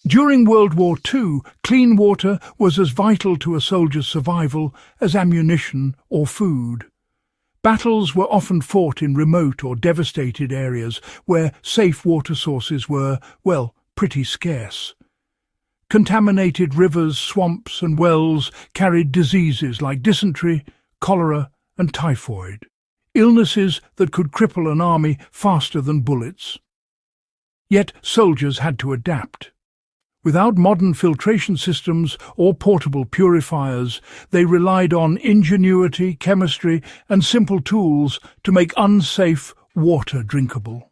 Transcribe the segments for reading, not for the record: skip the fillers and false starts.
During World War II, clean water was as vital to a soldier's survival as ammunition or food. Battles were often fought in remote or devastated areas where safe water sources were, well, pretty scarce. Contaminated rivers, swamps and wells carried diseases like dysentery, cholera and typhoid, illnesses that could cripple an army faster than bullets. Yet soldiers had to adapt. Without modern filtration systems or portable purifiers, they relied on ingenuity, chemistry and simple tools to make unsafe water drinkable.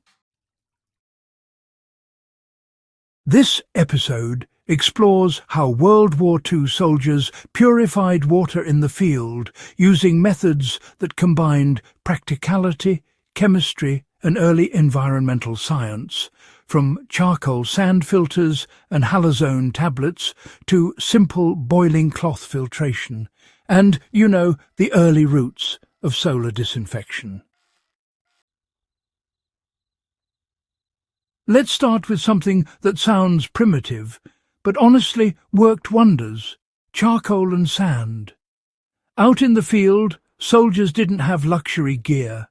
This episode explores how World War II soldiers purified water in the field using methods that combined practicality, chemistry and early environmental science, from charcoal sand filters and Halazone tablets to simple boiling cloth filtration, and, the early roots of solar disinfection. Let's start with something that sounds primitive, but honestly worked wonders: charcoal and sand. Out in the field, soldiers didn't have luxury gear.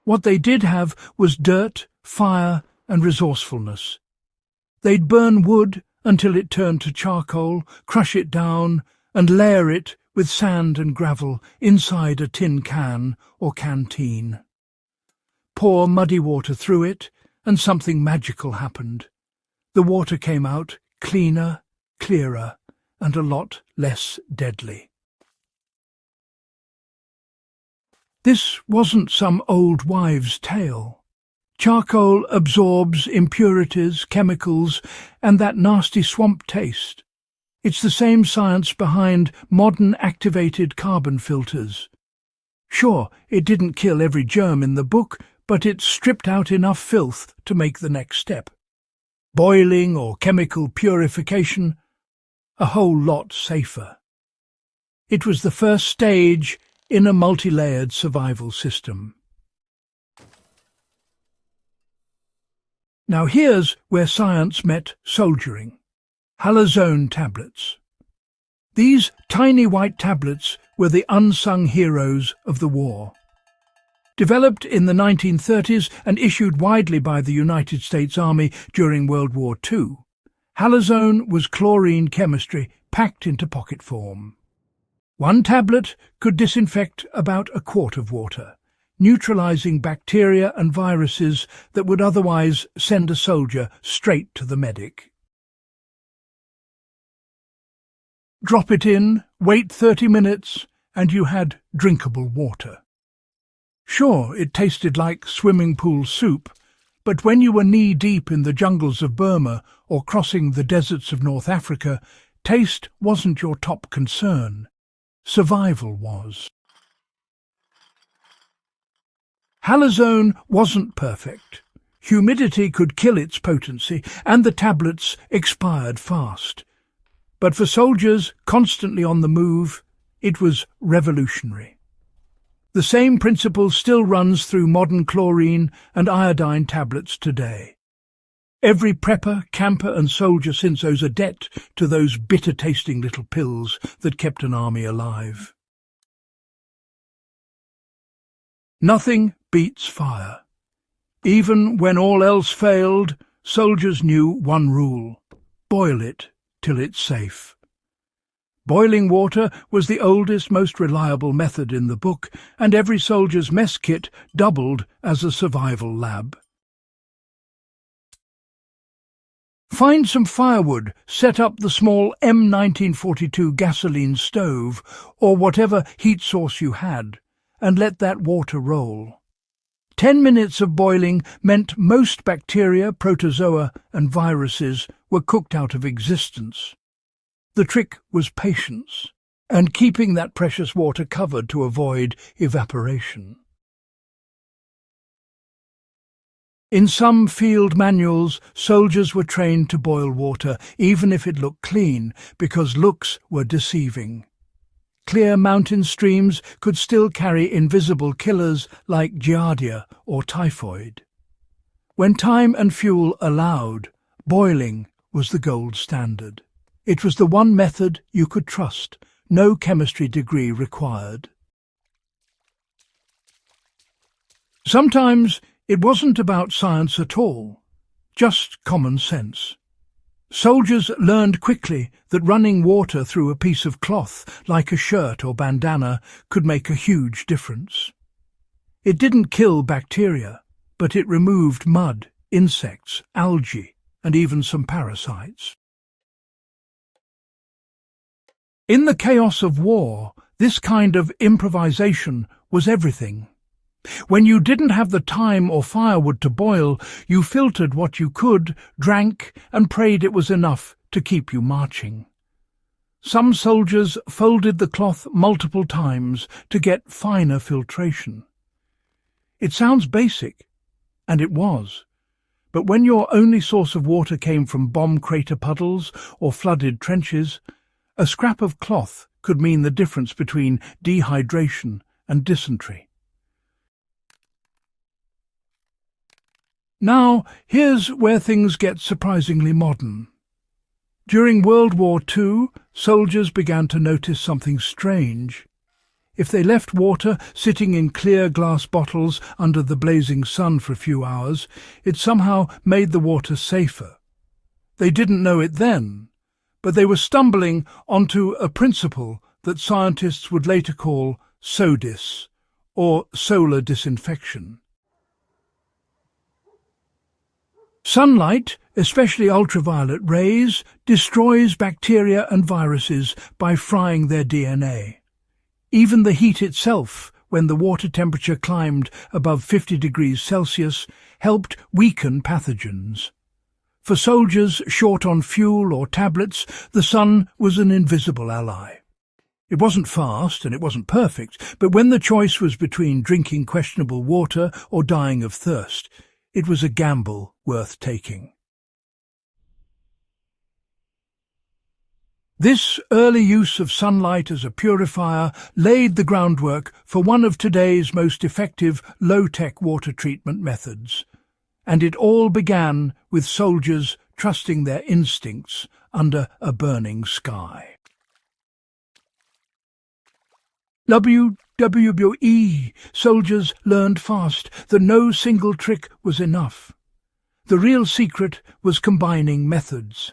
What they did have was dirt, fire, and resourcefulness. They'd burn wood until it turned to charcoal, crush it down, and layer it with sand and gravel inside a tin can or canteen. Pour muddy water through it, and something magical happened. The water came out cleaner, clearer, and a lot less deadly. This wasn't some old wives' tale. Charcoal absorbs impurities, chemicals, and that nasty swamp taste. It's the same science behind modern activated carbon filters. Sure, it didn't kill every germ in the book, but it stripped out enough filth to make the next step. Boiling or chemical purification, a whole lot safer. It was the first stage in a multi-layered survival system. Now here's where science met soldiering. Halazone tablets. These tiny white tablets were the unsung heroes of the war. Developed in the 1930s and issued widely by the United States Army during World War II, Halazone was chlorine chemistry packed into pocket form. One tablet could disinfect about a quart of water, neutralizing bacteria and viruses that would otherwise send a soldier straight to the medic. Drop it in, wait 30 minutes, and you had drinkable water. Sure, it tasted like swimming pool soup, but when you were knee-deep in the jungles of Burma or crossing the deserts of North Africa, taste wasn't your top concern. Survival was. Halazone wasn't perfect. Humidity could kill its potency, and the tablets expired fast. But for soldiers constantly on the move, it was revolutionary. The same principle still runs through modern chlorine and iodine tablets today. Every prepper, camper and soldier since owes a debt to those bitter-tasting little pills that kept an army alive. Nothing beats fire. Even when all else failed, soldiers knew one rule: boil it till it's safe. Boiling water was the oldest, most reliable method in the book, and every soldier's mess kit doubled as a survival lab. Find some firewood, set up the small M1942 gasoline stove, or whatever heat source you had, and let that water roll. 10 minutes of boiling meant most bacteria, protozoa and viruses were cooked out of existence. The trick was patience, and keeping that precious water covered to avoid evaporation. In some field manuals, soldiers were trained to boil water, even if it looked clean, because looks were deceiving. Clear mountain streams could still carry invisible killers like giardia or typhoid. When time and fuel allowed, boiling was the gold standard. It was the one method you could trust, no chemistry degree required. Sometimes it wasn't about science at all, just common sense. Soldiers learned quickly that running water through a piece of cloth, like a shirt or bandana, could make a huge difference. It didn't kill bacteria, but it removed mud, insects, algae, and even some parasites. In the chaos of war, this kind of improvisation was everything. When you didn't have the time or firewood to boil, you filtered what you could, drank, and prayed it was enough to keep you marching. Some soldiers folded the cloth multiple times to get finer filtration. It sounds basic, and it was. But when your only source of water came from bomb crater puddles or flooded trenches, a scrap of cloth could mean the difference between dehydration and dysentery. Now, here's where things get surprisingly modern. During World War II, soldiers began to notice something strange. If they left water sitting in clear glass bottles under the blazing sun for a few hours, it somehow made the water safer. They didn't know it then, but they were stumbling onto a principle that scientists would later call SODIS, or solar disinfection. Sunlight, especially ultraviolet rays, destroys bacteria and viruses by frying their DNA. Even the heat itself, when the water temperature climbed above 50 degrees Celsius, helped weaken pathogens. For soldiers short on fuel or tablets, the sun was an invisible ally. It wasn't fast and it wasn't perfect, but when the choice was between drinking questionable water or dying of thirst, it was a gamble worth taking. This early use of sunlight as a purifier laid the groundwork for one of today's most effective low-tech water treatment methods. And it all began with soldiers trusting their instincts under a burning sky. WWII soldiers learned fast that no single trick was enough. The real secret was combining methods.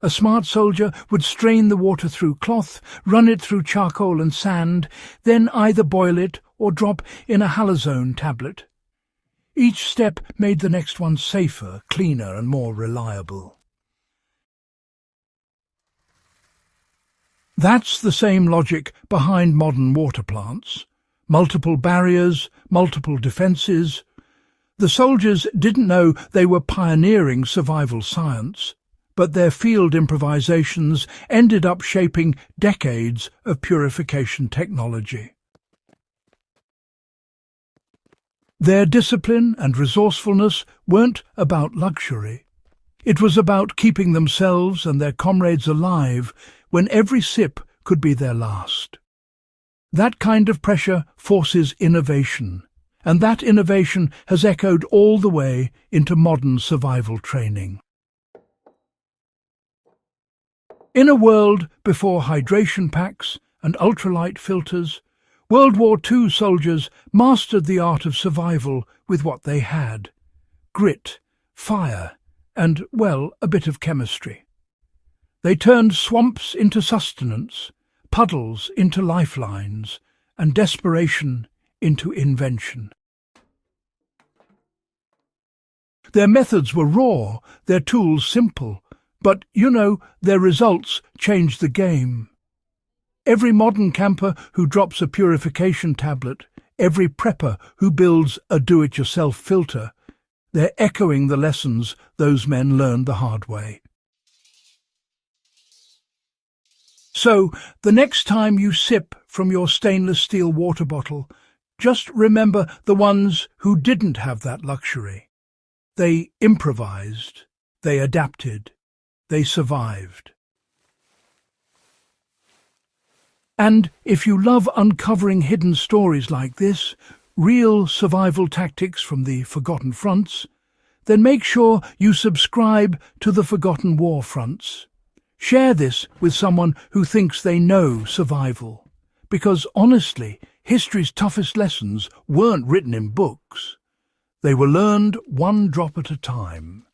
A smart soldier would strain the water through cloth, run it through charcoal and sand, then either boil it or drop in a Halazone tablet. Each step made the next one safer, cleaner, and more reliable. That's the same logic behind modern water plants. Multiple barriers, multiple defences. The soldiers didn't know they were pioneering survival science, but their field improvisations ended up shaping decades of purification technology. Their discipline and resourcefulness weren't about luxury. It was about keeping themselves and their comrades alive when every sip could be their last. That kind of pressure forces innovation, and that innovation has echoed all the way into modern survival training. In a world before hydration packs and ultralight filters, World War II soldiers mastered the art of survival with what they had: grit, fire, and, well, a bit of chemistry. They turned swamps into sustenance, puddles into lifelines, and desperation into invention. Their methods were raw, their tools simple, but, their results changed the game. Every modern camper who drops a purification tablet, every prepper who builds a do-it-yourself filter, they're echoing the lessons those men learned the hard way. So, the next time you sip from your stainless steel water bottle, just remember the ones who didn't have that luxury. They improvised, they adapted, they survived. And if you love uncovering hidden stories like this, real survival tactics from the forgotten fronts, then make sure you subscribe to the Forgotten War Fronts. Share this with someone who thinks they know survival. Because honestly, history's toughest lessons weren't written in books. They were learned one drop at a time.